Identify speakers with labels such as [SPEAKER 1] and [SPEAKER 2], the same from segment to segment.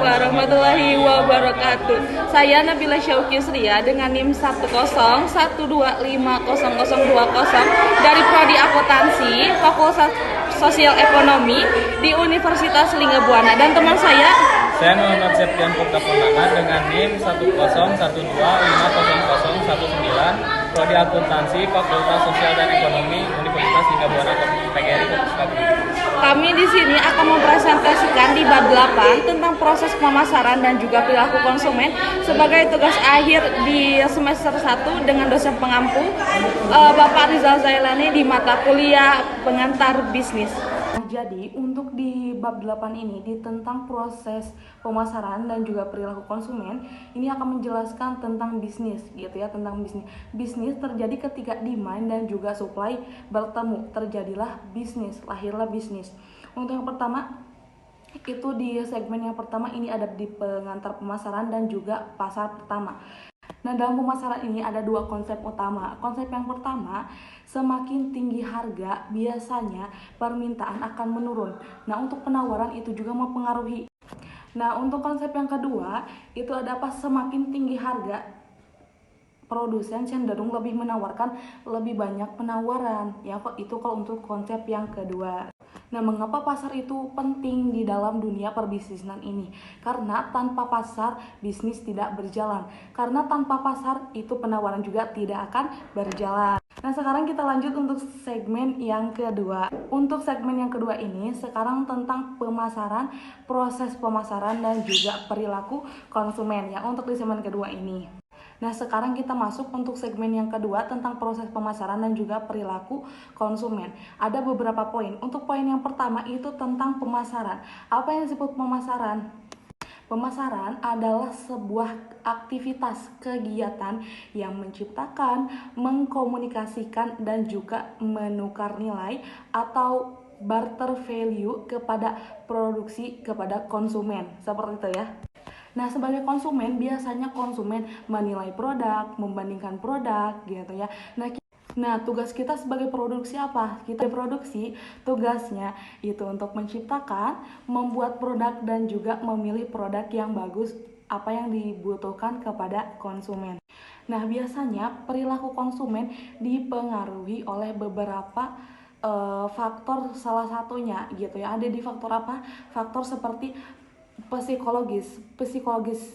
[SPEAKER 1] warahmatullahi wabarakatuh. Saya Nabila Syauki Sria dengan NIM 101250020 dari Prodi Akuntansi Fakultas Sosial Ekonomi di Universitas Linggabuana, dan teman saya
[SPEAKER 2] Muhammad Septian Putra Purnama dengan NIM 101250019 Prodi Akuntansi Fakultas Sosial dan Ekonomi Universitas Linggabuana PGRI Kampus Kabung.
[SPEAKER 1] Kami di sini akan mempresentasikan di bab 8 tentang proses pemasaran dan juga perilaku konsumen sebagai tugas akhir di semester 1 dengan dosen pengampu Bapak Rizal Zailani di mata kuliah pengantar bisnis. Jadi untuk di bab 8 ini tentang proses pemasaran dan juga perilaku konsumen, ini akan menjelaskan tentang bisnis gitu ya, tentang bisnis. Bisnis terjadi ketika demand dan juga supply bertemu, terjadilah bisnis, lahirlah bisnis. Untuk yang pertama itu di segmen yang pertama ini ada di pengantar pemasaran dan juga pasar pertama. Nah, dalam pemasaran ini ada dua konsep utama. Konsep yang pertama, semakin tinggi harga, biasanya permintaan akan menurun. Nah, untuk penawaran itu juga mempengaruhi. Nah, untuk konsep yang kedua, itu ada apa? Semakin tinggi harga, produsen cenderung lebih menawarkan lebih banyak penawaran. Ya, itu kalau untuk konsep yang kedua. Nah, mengapa pasar itu penting di dalam dunia perbisnisan ini? Karena tanpa pasar, bisnis tidak berjalan. Karena tanpa pasar, itu penawaran juga tidak akan berjalan. Nah, sekarang kita lanjut untuk segmen yang kedua. Untuk segmen yang kedua ini, sekarang tentang pemasaran, proses pemasaran, dan juga perilaku konsumen ya, untuk di segmen kedua ini. Nah, sekarang kita masuk untuk segmen yang kedua tentang proses pemasaran dan juga perilaku konsumen. Ada beberapa poin. Untuk poin yang pertama itu tentang pemasaran. Apa yang disebut pemasaran? Pemasaran adalah sebuah aktivitas kegiatan yang menciptakan, mengkomunikasikan, dan juga menukar nilai atau barter value kepada produksi kepada konsumen. Seperti itu ya. Nah, sebagai konsumen, biasanya konsumen menilai produk, membandingkan produk gitu ya. Nah, tugas kita sebagai produksi apa? Kita produksi, tugasnya itu untuk menciptakan, membuat produk, dan juga memilih produk yang bagus, apa yang dibutuhkan kepada konsumen. Nah, biasanya perilaku konsumen dipengaruhi oleh beberapa faktor, salah satunya gitu ya. Ada di faktor apa? Faktor seperti psikologis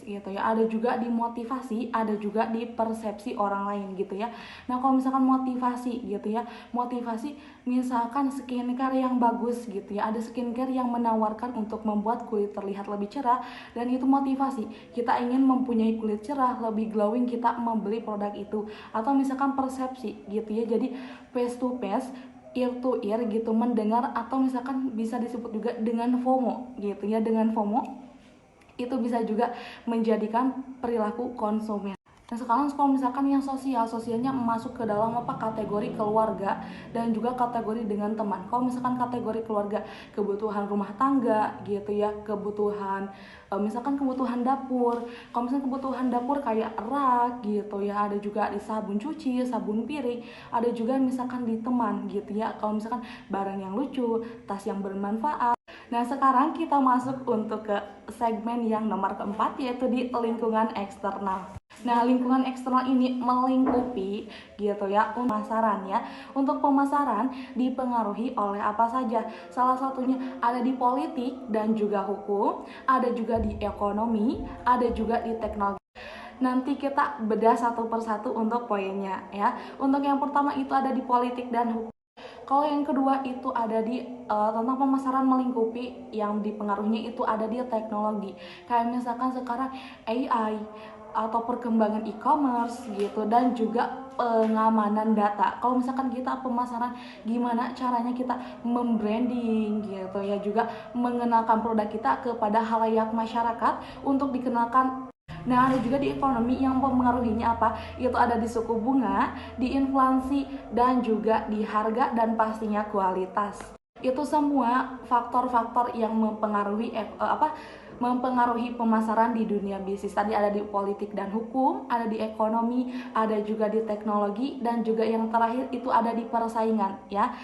[SPEAKER 1] gitu ya, ada juga di motivasi, ada juga di persepsi orang lain gitu ya. Nah, kalau misalkan motivasi gitu ya, motivasi misalkan skincare yang bagus gitu ya, ada skincare yang menawarkan untuk membuat kulit terlihat lebih cerah, dan itu motivasi, kita ingin mempunyai kulit cerah, lebih glowing, kita membeli produk itu. Atau misalkan persepsi gitu ya, jadi face to face, ear to ear gitu, mendengar, atau misalkan bisa disebut juga dengan FOMO gitu ya. Dengan FOMO itu bisa juga menjadikan perilaku konsumen. Nah, sekarang kalau misalkan yang sosialnya masuk ke dalam apa, kategori keluarga dan juga kategori dengan teman. Kalau misalkan kategori keluarga, kebutuhan rumah tangga gitu ya, kebutuhan misalkan kebutuhan dapur. Kalau misalkan kebutuhan dapur kayak rak gitu ya, ada juga di sabun cuci, sabun piring, ada juga misalkan di teman gitu ya. Kalau misalkan barang yang lucu, tas yang bermanfaat. Nah, sekarang kita masuk untuk ke segmen yang nomor keempat, yaitu di lingkungan eksternal. Nah, lingkungan eksternal ini melingkupi gitu ya pemasaran ya. Untuk pemasaran dipengaruhi oleh apa saja? Salah satunya ada di politik dan juga hukum, ada juga di ekonomi, ada juga di teknologi. Nanti kita bedah satu persatu untuk poinnya ya. Untuk yang pertama itu ada di politik dan hukum. Kalau yang kedua itu ada di tentang pemasaran melingkupi, yang dipengaruhinya itu ada di teknologi. Kayak misalkan sekarang AI atau perkembangan e-commerce gitu, dan juga pengamanan data. Kalau misalkan kita pemasaran, gimana caranya kita membranding gitu ya, juga mengenalkan produk kita kepada halayak masyarakat untuk dikenalkan. Nah, ada juga di ekonomi yang mempengaruhinya apa? Itu ada di suku bunga, di inflasi, dan juga di harga, dan pastinya kualitas. Itu semua faktor-faktor yang mempengaruhi mempengaruhi pemasaran di dunia bisnis. Tadi ada di politik dan hukum, ada di ekonomi, ada juga di teknologi, dan juga yang terakhir itu ada di persaingan ya.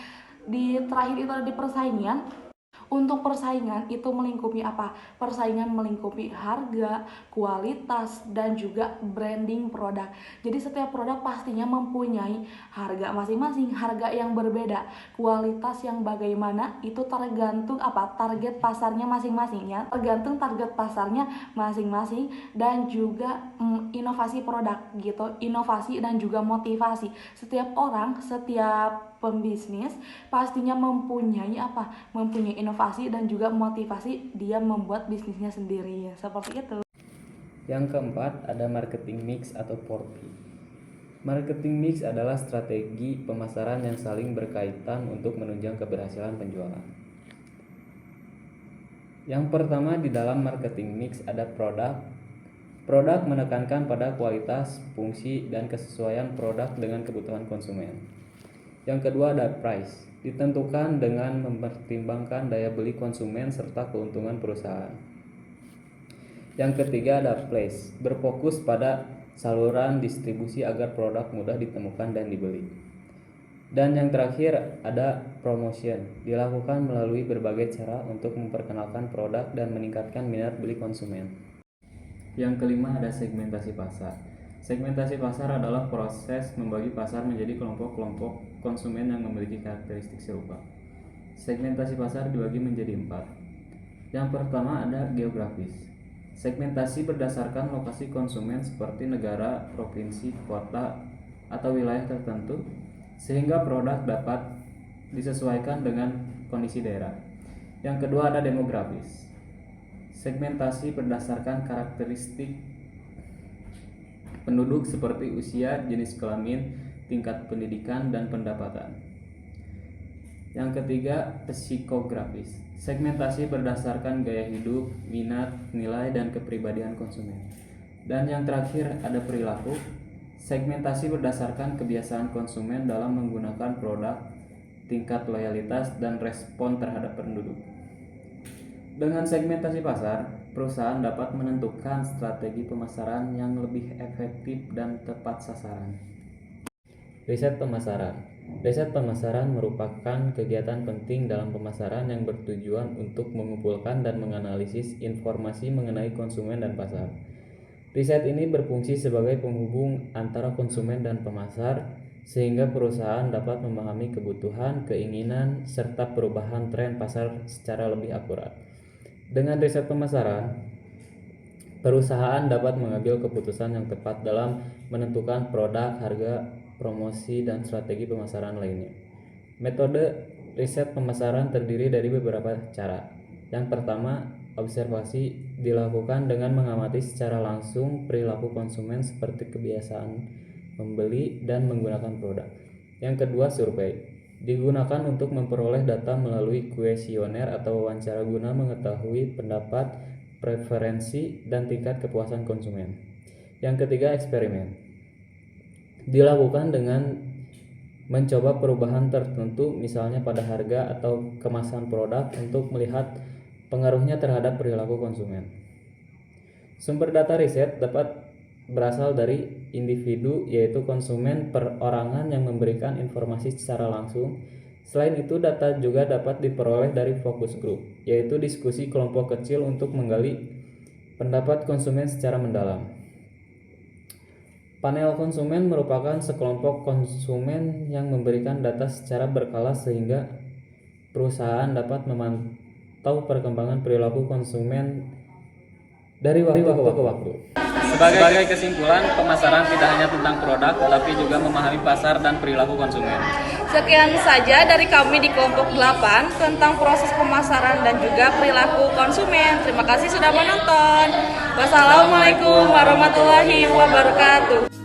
[SPEAKER 1] Di terakhir itu ada di persaingan. Untuk persaingan itu melingkupi apa? Persaingan melingkupi harga, kualitas, dan juga branding produk. Jadi setiap produk pastinya mempunyai harga masing-masing, harga yang berbeda. Kualitas yang bagaimana itu tergantung apa? Target pasarnya masing-masing ya. Tergantung target pasarnya masing-masing dan juga inovasi produk gitu. Inovasi dan juga motivasi. Setiap orang, setiap pembisnis pastinya mempunyai apa? Mempunyai inovasi dan juga motivasi dia membuat bisnisnya sendiri ya. Seperti itu.
[SPEAKER 3] Yang keempat ada marketing mix atau 4P. Marketing mix adalah strategi pemasaran yang saling berkaitan untuk menunjang keberhasilan penjualan. Yang pertama di dalam marketing mix ada produk. Produk menekankan pada kualitas, fungsi, dan kesesuaian produk dengan kebutuhan konsumen. Yang kedua ada price, ditentukan dengan mempertimbangkan daya beli konsumen serta keuntungan perusahaan. Yang ketiga ada place, berfokus pada saluran distribusi agar produk mudah ditemukan dan dibeli. Dan yang terakhir ada promotion, dilakukan melalui berbagai cara untuk memperkenalkan produk dan meningkatkan minat beli konsumen. Yang kelima ada segmentasi pasar. Segmentasi pasar adalah proses membagi pasar menjadi kelompok-kelompok konsumen yang memiliki karakteristik serupa. Segmentasi pasar dibagi menjadi 4. Yang pertama ada geografis. Segmentasi berdasarkan lokasi konsumen seperti negara, provinsi, kota, atau wilayah tertentu, sehingga produk dapat disesuaikan dengan kondisi daerah. Yang kedua ada demografis. Segmentasi berdasarkan karakteristik penduduk seperti usia, jenis kelamin, tingkat pendidikan, dan pendapatan. Yang ketiga, psikografis. Segmentasi berdasarkan gaya hidup, minat, nilai, dan kepribadian konsumen. Dan yang terakhir, ada perilaku. Segmentasi berdasarkan kebiasaan konsumen dalam menggunakan produk, tingkat loyalitas, dan respon terhadap penduduk. Dengan segmentasi pasar, perusahaan dapat menentukan strategi pemasaran yang lebih efektif dan tepat sasaran. Riset pemasaran. Riset pemasaran merupakan kegiatan penting dalam pemasaran yang bertujuan untuk mengumpulkan dan menganalisis informasi mengenai konsumen dan pasar. Riset ini berfungsi sebagai penghubung antara konsumen dan pemasar, sehingga perusahaan dapat memahami kebutuhan, keinginan, serta perubahan tren pasar secara lebih akurat. Dengan riset pemasaran, perusahaan dapat mengambil keputusan yang tepat dalam menentukan produk, harga, promosi, dan strategi pemasaran lainnya. Metode riset pemasaran terdiri dari beberapa cara. Yang pertama, observasi dilakukan dengan mengamati secara langsung perilaku konsumen seperti kebiasaan membeli dan menggunakan produk. Yang kedua, survei. Digunakan untuk memperoleh data melalui kuesioner atau wawancara guna mengetahui pendapat, preferensi, dan tingkat kepuasan konsumen. Yang ketiga, eksperimen. Dilakukan dengan mencoba perubahan tertentu, misalnya pada harga atau kemasan produk, untuk melihat pengaruhnya terhadap perilaku konsumen. Sumber data riset dapat berasal dari individu, yaitu konsumen perorangan yang memberikan informasi secara langsung. Selain itu, data juga dapat diperoleh dari focus group, yaitu diskusi kelompok kecil untuk menggali pendapat konsumen secara mendalam. Panel konsumen merupakan sekelompok konsumen yang memberikan data secara berkala sehingga perusahaan dapat memantau perkembangan perilaku konsumen dari waktu ke waktu.
[SPEAKER 2] Sebagai kesimpulan, pemasaran tidak hanya tentang produk, tetapi juga memahami pasar dan perilaku konsumen.
[SPEAKER 1] Sekian saja dari kami di kelompok 8 tentang proses pemasaran dan juga perilaku konsumen. Terima kasih sudah menonton. Wassalamualaikum warahmatullahi wabarakatuh.